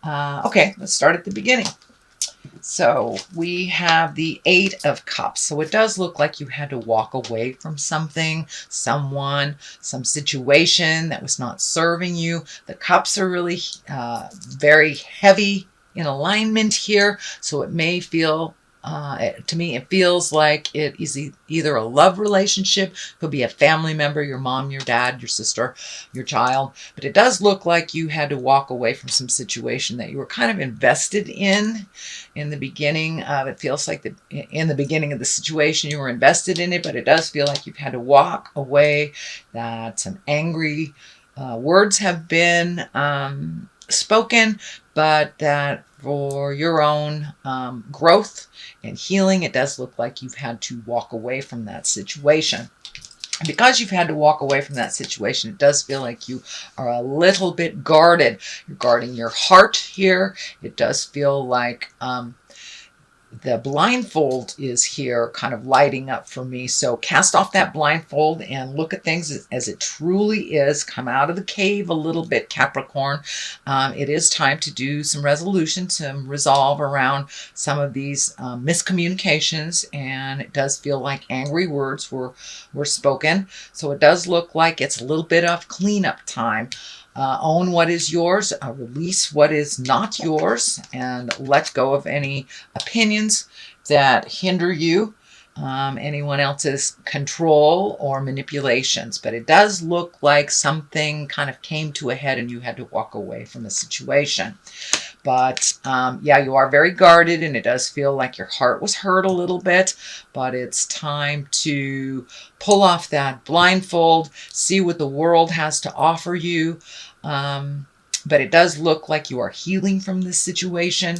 Okay, let's start at the beginning. So we have the Eight of Cups. So it does look like you had to walk away from something, someone, some situation that was not serving you. The cups are really very heavy in alignment here. So it may feel, to me, it feels like it is either a love relationship, could be a family member, your mom, your dad, your sister, your child. But it does look like you had to walk away from some situation that you were kind of invested in the beginning. It feels like in the beginning of the situation you were invested in it, but it does feel like you've had to walk away, that some angry words have been spoken, but that for your own growth and healing, it does look like you've had to walk away from that situation. And because you've had to walk away from that situation, it does feel like you are a little bit guarded. You're guarding your heart here. It does feel like the blindfold is here kind of lighting up for me. So cast off that blindfold and look at things as it truly is. Come out of the cave a little bit, Capricorn. It is time to do some resolution, some resolve around some of these miscommunications. And it does feel like angry words were spoken. So it does look like it's a little bit of cleanup time. Own what is yours, release what is not yours, and let go of any opinions that hinder you, anyone else's control or manipulations. But it does look like something kind of came to a head and you had to walk away from the situation. But yeah, you are very guarded, and it does feel like your heart was hurt a little bit, but it's time to pull off that blindfold, see what the world has to offer you. But it does look like you are healing from this situation,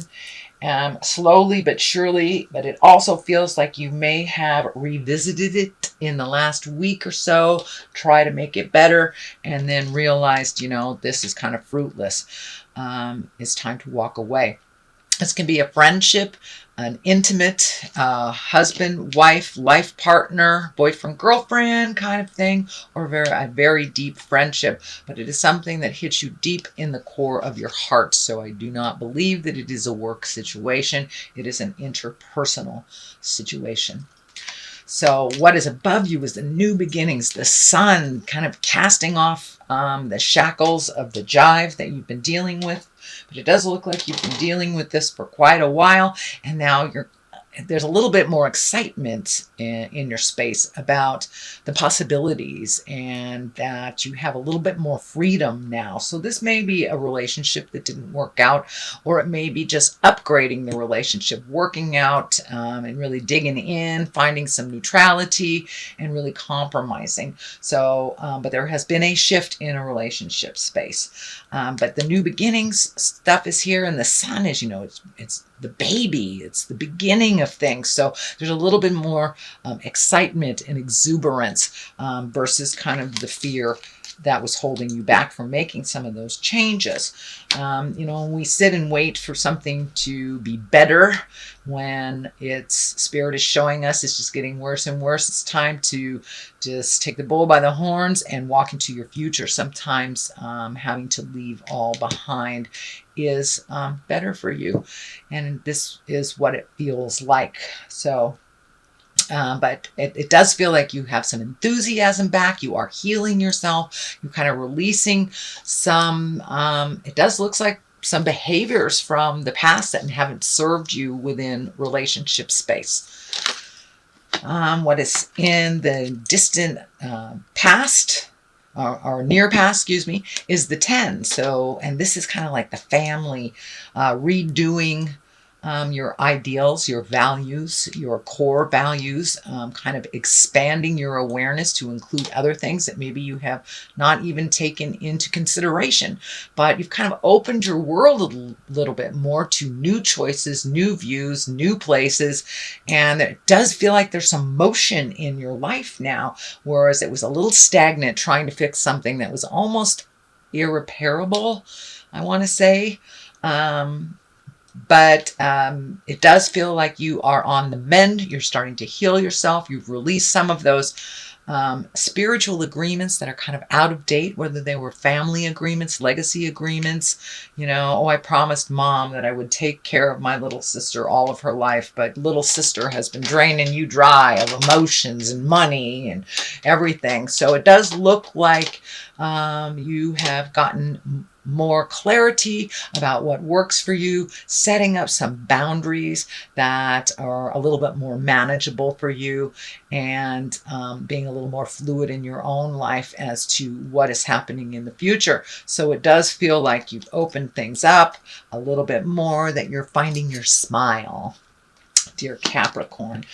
slowly but surely. But it also feels like you may have revisited it in the last week or so, try to make it better, and then realized, this is kind of fruitless. It's time to walk away. This can be a friendship, an intimate husband, wife, life partner, boyfriend, girlfriend kind of thing, or a very deep friendship. But it is something that hits you deep in the core of your heart. So I do not believe that it is a work situation. It is an interpersonal situation. So what is above you is the new beginnings, the sun kind of casting off the shackles of the jive that you've been dealing with. But it does look like you've been dealing with this for quite a while, and now there's a little bit more excitement in your space about the possibilities, and that you have a little bit more freedom now. So this may be a relationship that didn't work out, or it may be just upgrading the relationship, working out and really digging in, finding some neutrality, and really compromising. So, but there has been a shift in a relationship space. But the new beginnings stuff is here, and the sun is, it's the baby. It's the beginning of things. So there's a little bit more excitement and exuberance versus kind of the fear that was holding you back from making some of those changes. When we sit and wait for something to be better, when its spirit is showing us it's just getting worse and worse, it's time to just take the bull by the horns and walk into your future. Sometimes having to leave all behind is better for you, and this is what it feels like. So but it does feel like you have some enthusiasm back. You are healing yourself. You're kind of releasing some, it does looks like some behaviors from the past that haven't served you within relationship space. What is in the distant past, or near past, is the 10. So, and this is kind of like the family redoing your ideals, your values, your core values, kind of expanding your awareness to include other things that maybe you have not even taken into consideration. But you've kind of opened your world a little bit more to new choices, new views, new places. And it does feel like there's some motion in your life now, whereas it was a little stagnant trying to fix something that was almost irreparable, I want to say. But it does feel like you are on the mend. You're starting to heal yourself. You've released some of those spiritual agreements that are kind of out of date, whether they were family agreements, legacy agreements. You know, oh, I promised mom that I would take care of my little sister all of her life, but little sister has been draining you dry of emotions and money and everything. So it does look like you have gotten more clarity about what works for you, setting up some boundaries that are a little bit more manageable for you, and being a little more fluid in your own life as to what is happening in the future. So it does feel like you've opened things up a little bit more, that you're finding your smile, dear Capricorn.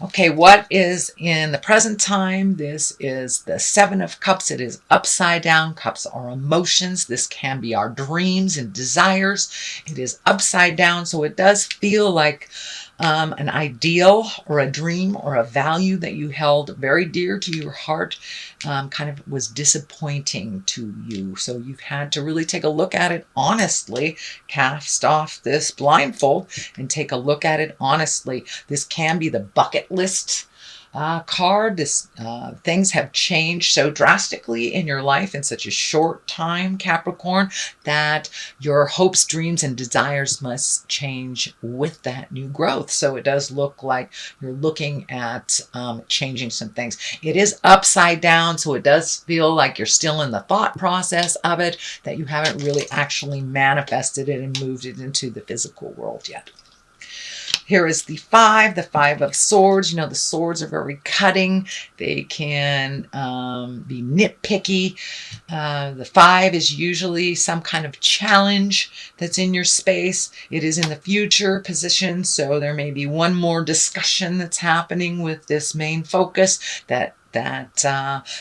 Okay, what is in the present time? This is the Seven of Cups. It is upside down. Cups are emotions. This can be our dreams and desires. It is upside down, so it does feel like an ideal or a dream or a value that you held very dear to your heart kind of was disappointing to you. So you've had to really take a look at it honestly, cast off this blindfold and take a look at it honestly. This can be the bucket list card. This things have changed so drastically in your life in such a short time, Capricorn, that your hopes, dreams, and desires must change with that new growth. So it does look like you're looking at changing some things. It is upside down, so it does feel like you're still in the thought process of it, that you haven't really actually manifested it and moved it into the physical world yet. Here is the Five of Swords. You know, the swords are very cutting. They can be nitpicky. The Five is usually some kind of challenge that's in your space. It is in the future position, so there may be one more discussion that's happening with this main focus that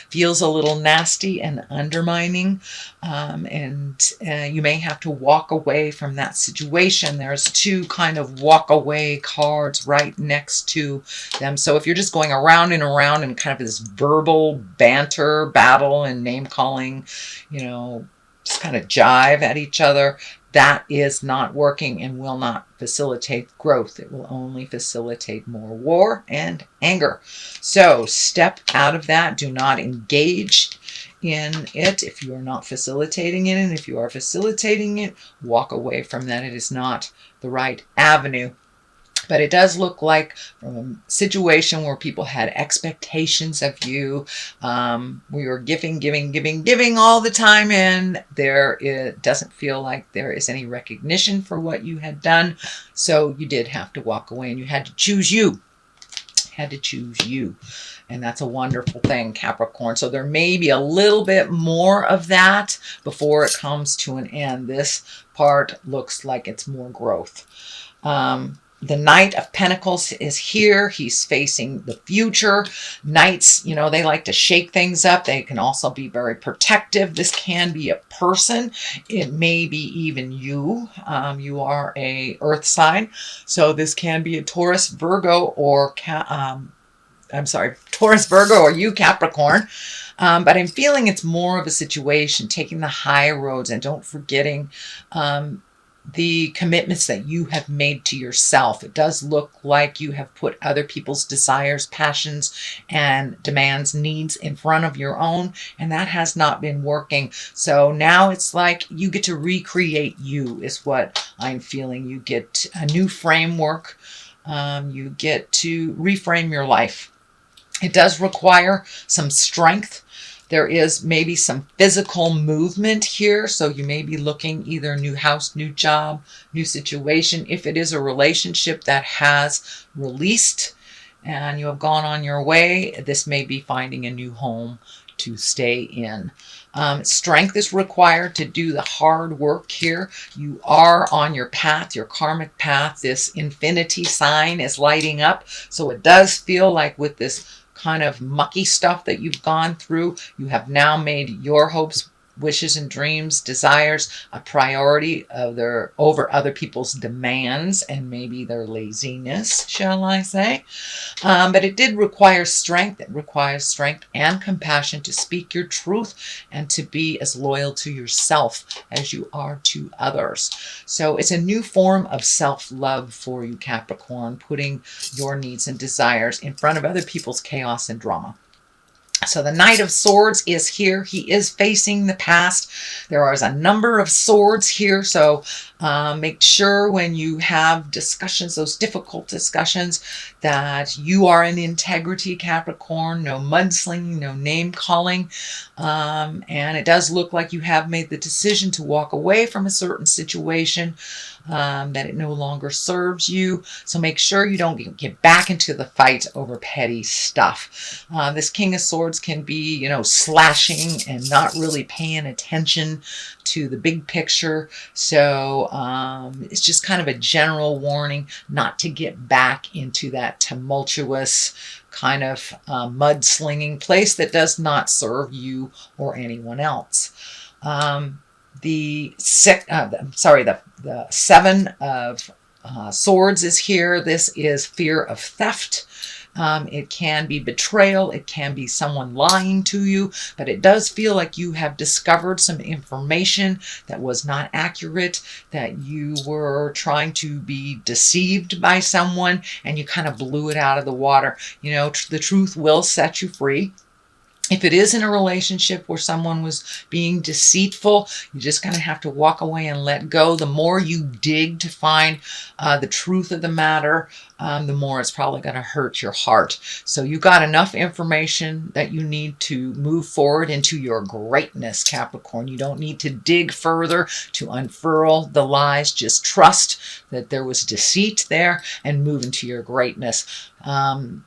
feels a little nasty and undermining, and you may have to walk away from that situation. There's two kind of walk away cards right next to them. So if you're just going around and around in kind of this verbal banter, battle, and name calling, you know, just kind of jive at each other, that is not working and will not facilitate growth. It will only facilitate more war and anger. So step out of that. Do not engage in it if you are not facilitating it. And if you are facilitating it, walk away from that. It is not the right avenue. But it does look like from a situation where people had expectations of you, we were giving all the time, and it doesn't feel like there is any recognition for what you had done. So you did have to walk away, and you had to choose you. And that's a wonderful thing, Capricorn. So there may be a little bit more of that before it comes to an end. This part looks like it's more growth. The Knight of Pentacles is here. He's facing the future. Knights, you know, they like to shake things up. They can also be very protective. This can be a person. It may be even you. You are a earth sign. So this can be a Taurus, Virgo, or Taurus, Virgo, or you, Capricorn. But I'm feeling it's more of a situation, taking the high roads and don't forgetting the commitments that you have made to yourself. It does look like you have put other people's desires, passions, and demands, needs in front of your own, and that has not been working. So now it's like you get to recreate you, is what I'm feeling. You get a new framework. You get to reframe your life. It does require some strength. There is maybe some physical movement here. So you may be looking either new house, new job, new situation. If it is a relationship that has released and you have gone on your way, this may be finding a new home to stay in. Strength is required to do the hard work here. You are on your path, your karmic path. This infinity sign is lighting up. So it does feel like with this kind of mucky stuff that you've gone through, you have now made your hopes, wishes, and dreams, desires a priority over other people's demands and maybe their laziness, shall I say. But it did require strength. It requires strength and compassion to speak your truth and to be as loyal to yourself as you are to others. So it's a new form of self-love for you, Capricorn, putting your needs and desires in front of other people's chaos and drama. So the Knight of Swords is here. He is facing the past. There is a number of swords here. So make sure when you have discussions, those difficult discussions, that you are in integrity, Capricorn. No mudslinging, no name calling. And it does look like you have made the decision to walk away from a certain situation, that it no longer serves you. So make sure you don't get back into the fight over petty stuff. This King of Swords can be, you know, slashing and not really paying attention to the big picture. So it's just kind of a general warning not to get back into that tumultuous kind of mudslinging place that does not serve you or anyone else. The Seven of Swords is here. This is fear of theft. It can be betrayal. It can be someone lying to you, but it does feel like you have discovered some information that was not accurate, that you were trying to be deceived by someone and you kind of blew it out of the water. You know, the truth will set you free. If it is in a relationship where someone was being deceitful, you're just going to have to walk away and let go. The more you dig to find the truth of the matter, the more it's probably going to hurt your heart. So you got enough information that you need to move forward into your greatness, Capricorn. You don't need to dig further to unfurl the lies. Just trust that there was deceit there and move into your greatness.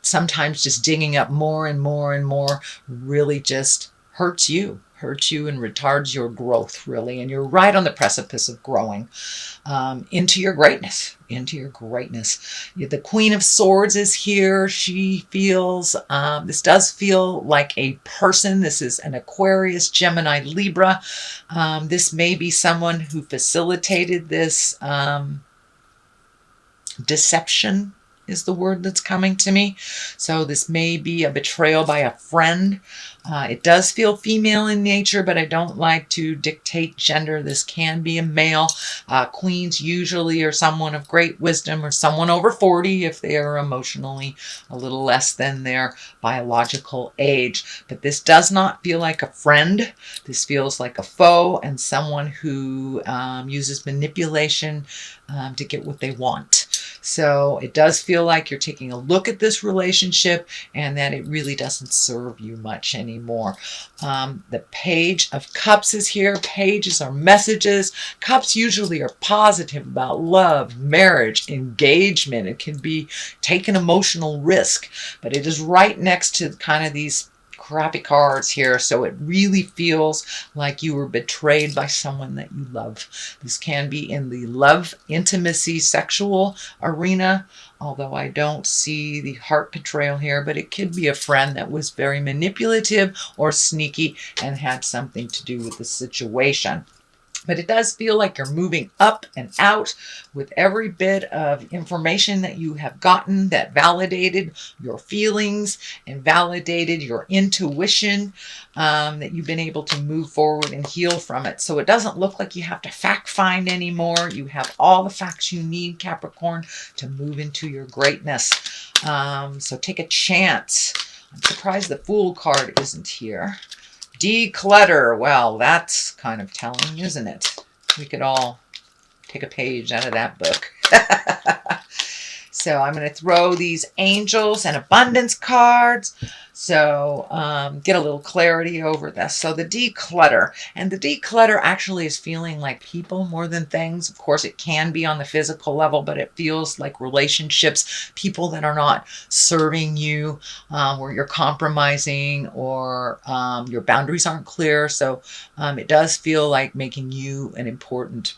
Sometimes just digging up more and more and more really just hurts you and retards your growth, really. And you're right on the precipice of growing into your greatness, The Queen of Swords is here. She feels, this does feel like a person. This is an Aquarius, Gemini, Libra. This may be someone who facilitated this deception is the word that's coming to me. So this may be a betrayal by a friend. It does feel female in nature, but I don't like to dictate gender. This can be a male. Queens usually are someone of great wisdom or someone over 40 if they are emotionally a little less than their biological age. But this does not feel like a friend. This feels like a foe and someone who uses manipulation to get what they want. So it does feel like you're taking a look at this relationship and that it really doesn't serve you much anymore. The Page of Cups is here. Pages are messages. Cups usually are positive about love, marriage, engagement. It can be take an emotional risk, but it is right next to kind of these crappy cards here, so it really feels like you were betrayed by someone that you love. This can be in the love, intimacy, sexual arena, although I don't see the heart betrayal here, but it could be a friend that was very manipulative or sneaky and had something to do with the situation. But it does feel like you're moving up and out with every bit of information that you have gotten that validated your feelings and validated your intuition, that you've been able to move forward and heal from it. So it doesn't look like you have to fact find anymore. You have all the facts you need, Capricorn, to move into your greatness. So take a chance. I'm surprised the Fool card isn't here. Declutter. Well, that's kind of telling, isn't it? We could all take a page out of that book. So I'm going to throw these angels and abundance cards. So get a little clarity over this. So the declutter. And the declutter actually is feeling like people more than things. Of course, it can be on the physical level, but it feels like relationships, people that are not serving you, or you're compromising, or your boundaries aren't clear. So it does feel like making you an important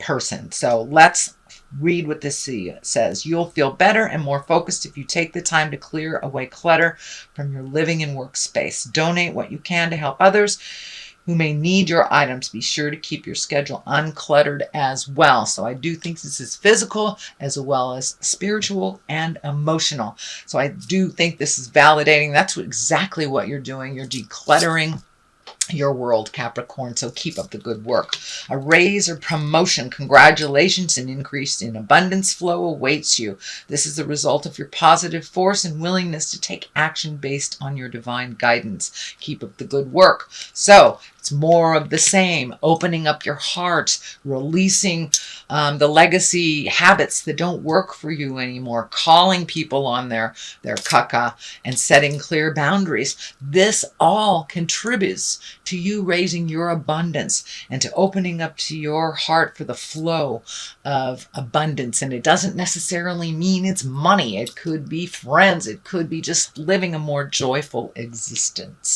person. So let's read what this says. You'll feel better and more focused if you take the time to clear away clutter from your living and workspace. Donate what you can to help others who may need your items. Be sure to keep your schedule uncluttered as well. So I do think this is physical as well as spiritual and emotional. So I do think this is validating. That's exactly what you're doing. You're decluttering your world, Capricorn, so keep up the good work. A raise or promotion, congratulations, an increase in abundance flow awaits you. This is the result of your positive force and willingness to take action based on your divine guidance. Keep up the good work. So it's more of the same, opening up your heart, releasing the legacy habits that don't work for you anymore, calling people on their caca, and setting clear boundaries. This all contributes to you raising your abundance and to opening up to your heart for the flow of abundance. And it doesn't necessarily mean it's money. It could be friends. It could be just living a more joyful existence.